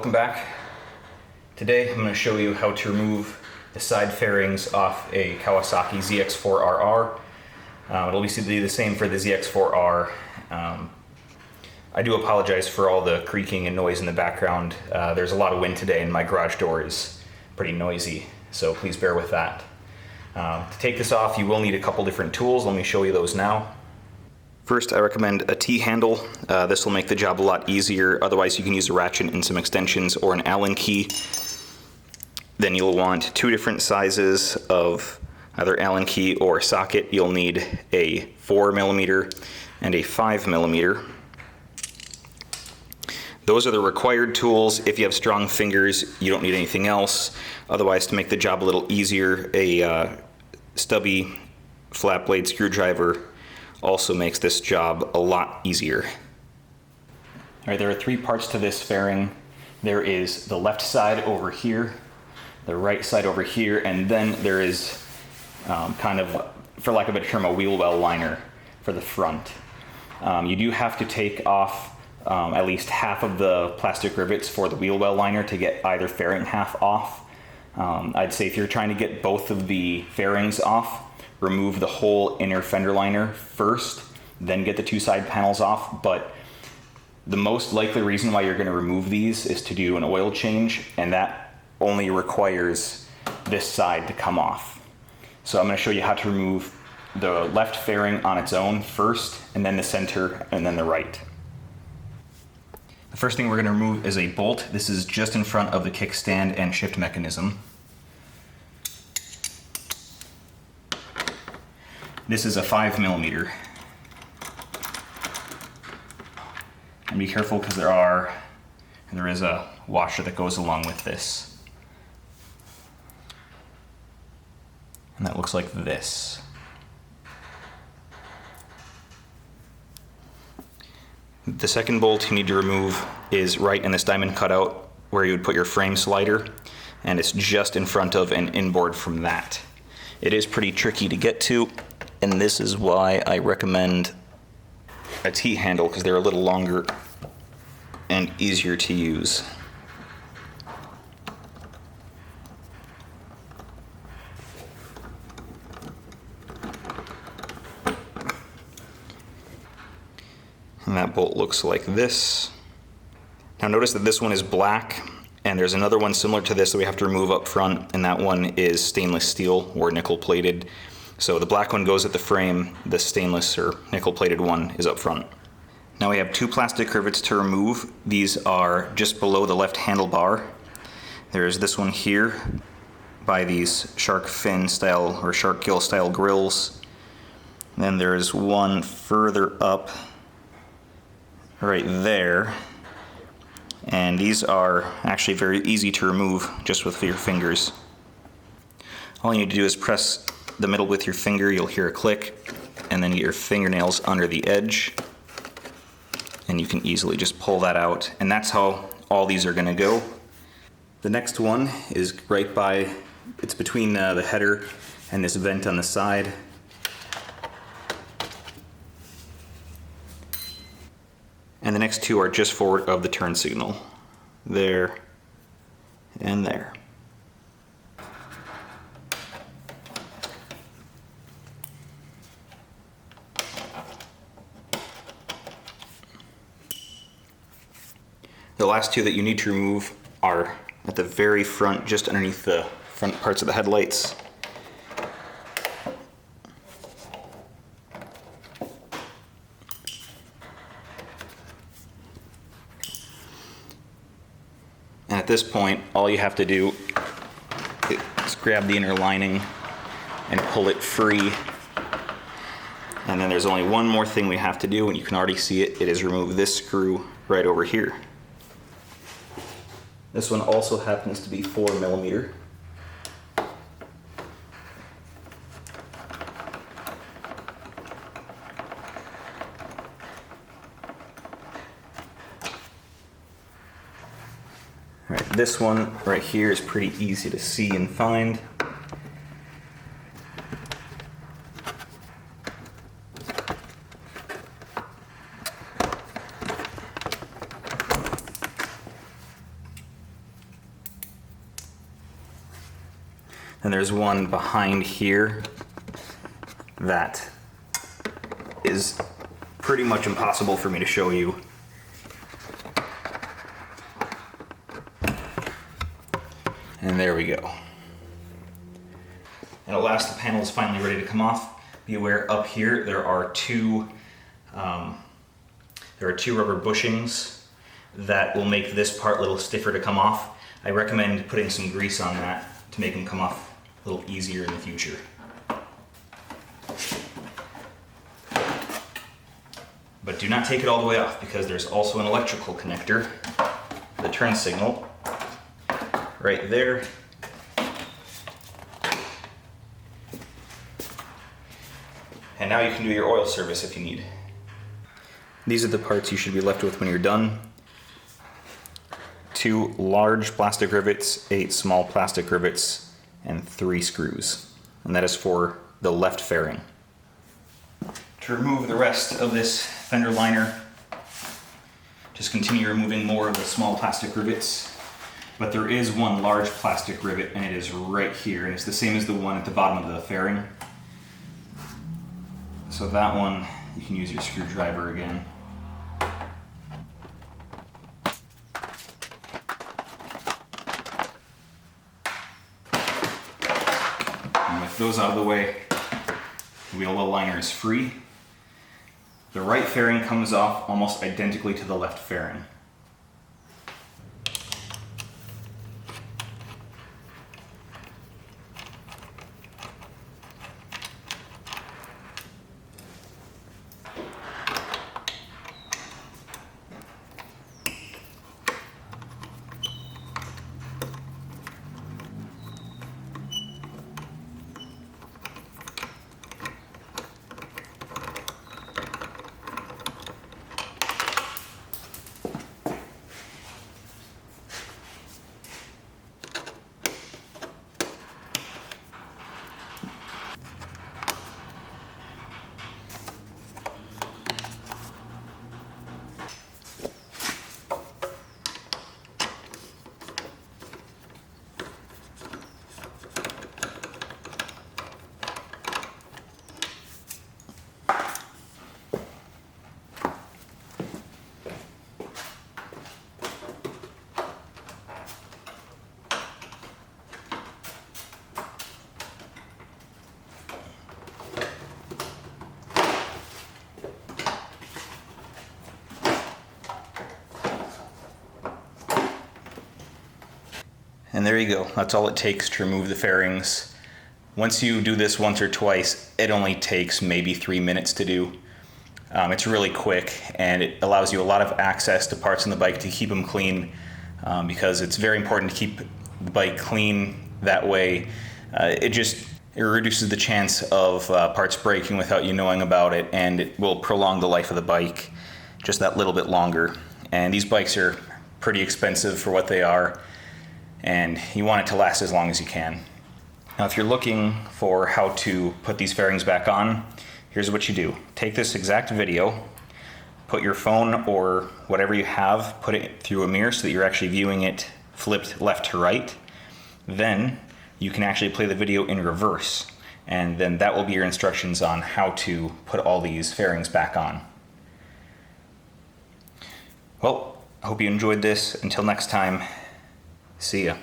welcome back. Today I'm going to show you how to remove the side fairings off a Kawasaki ZX4RR. It'll be the same for the ZX4R. I do apologize for all the creaking and noise in the background. There's a lot of wind today and my garage door is pretty noisy, so please bear with that. To take this off, you will need a couple different tools. Let me show you those now. First, I recommend a T-handle. This will make the job a lot easier. Otherwise, you can use a ratchet and some extensions or an Allen key. Then you'll want two different sizes of either Allen key or socket. You'll need a 4mm and a 5mm. Those are the required tools. If you have strong fingers, you don't need anything else. Otherwise, to make the job a little easier, a stubby flat blade screwdriver also makes this job a lot easier. All right, there are three parts to this fairing. There is the left side over here, the right side over here, and then there is kind of, for lack of a better term, a wheel well liner for the front. You do have to take off at least half of the plastic rivets for the wheel well liner to get either fairing half off. I'd say if you're trying to get both of the fairings off, remove the whole inner fender liner first, then get the two side panels off. But the most likely reason why you're going to remove these is to do an oil change, and that only requires this side to come off. So I'm going to show you how to remove the left fairing on its own first, and then the center, and then the right. The first thing we're going to remove is a bolt. This is just in front of the kickstand and shift mechanism. This is a 5mm. And be careful because there is a washer that goes along with this. And that looks like this. The second bolt you need to remove is right in this diamond cutout where you would put your frame slider, and it's just in front of and inboard from that. It is pretty tricky to get to, and this is why I recommend a T-handle, because they're a little longer and easier to use. And that bolt looks like this. Now notice that this one is black, and there's another one similar to this that we have to remove up front, and that one is stainless steel or nickel plated. So the black one goes at the frame, the stainless or nickel plated one is up front. Now we have two plastic rivets to remove. These are just below the left handlebar. There's this one here by these shark fin style or shark gill style grills. Then there's one further up right there. And these are actually very easy to remove just with your fingers. All you need to do is press the middle with your finger, you'll hear a click, and then get your fingernails under the edge, and you can easily just pull that out. And that's how all these are going to go. The next one is right by, it's between the header and this vent on the side. And the next two are just forward of the turn signal. There and there. The last two that you need to remove are at the very front, just underneath the front parts of the headlights. And at this point, all you have to do is grab the inner lining and pull it free. And then there's only one more thing we have to do, and you can already see it. It is remove this screw right over here. This one also happens to be 4mm. Right, this one right here is pretty easy to see and find. And there's one behind here that is pretty much impossible for me to show you. And there we go. And at last, the panel is finally ready to come off. Be aware, up here there are two rubber bushings that will make this part a little stiffer to come off. I recommend putting some grease on that to make them come off a little easier in the future. But do not take it all the way off, because there's also an electrical connector, the turn signal, right there. And now you can do your oil service if you need. These are the parts you should be left with when you're done. 2 large plastic rivets, 8 small plastic rivets, and 3 screws. And that is for the left fairing. To remove the rest of this fender liner, just continue removing more of the small plastic rivets. But there is one large plastic rivet, and it is right here, and it's the same as the one at the bottom of the fairing. So that one, you can use your screwdriver again. And with those out of the way, the wheel well liner is free. The right fairing comes off almost identically to the left fairing. And there you go, that's all it takes to remove the fairings. Once you do this once or twice, it only takes maybe 3 minutes to do. It's really quick, and it allows you a lot of access to parts on the bike to keep them clean, because it's very important to keep the bike clean. That way it reduces the chance of parts breaking without you knowing about it, and it will prolong the life of the bike just that little bit longer. And these bikes are pretty expensive for what they are, and you want it to last as long as you can. Now, if you're looking for how to put these fairings back on, here's what you do. Take this exact video, put your phone or whatever you have, put it through a mirror so that you're actually viewing it flipped left to right. Then you can actually play the video in reverse, and then that will be your instructions on how to put all these fairings back on. Well, I hope you enjoyed this. Until next time, see ya.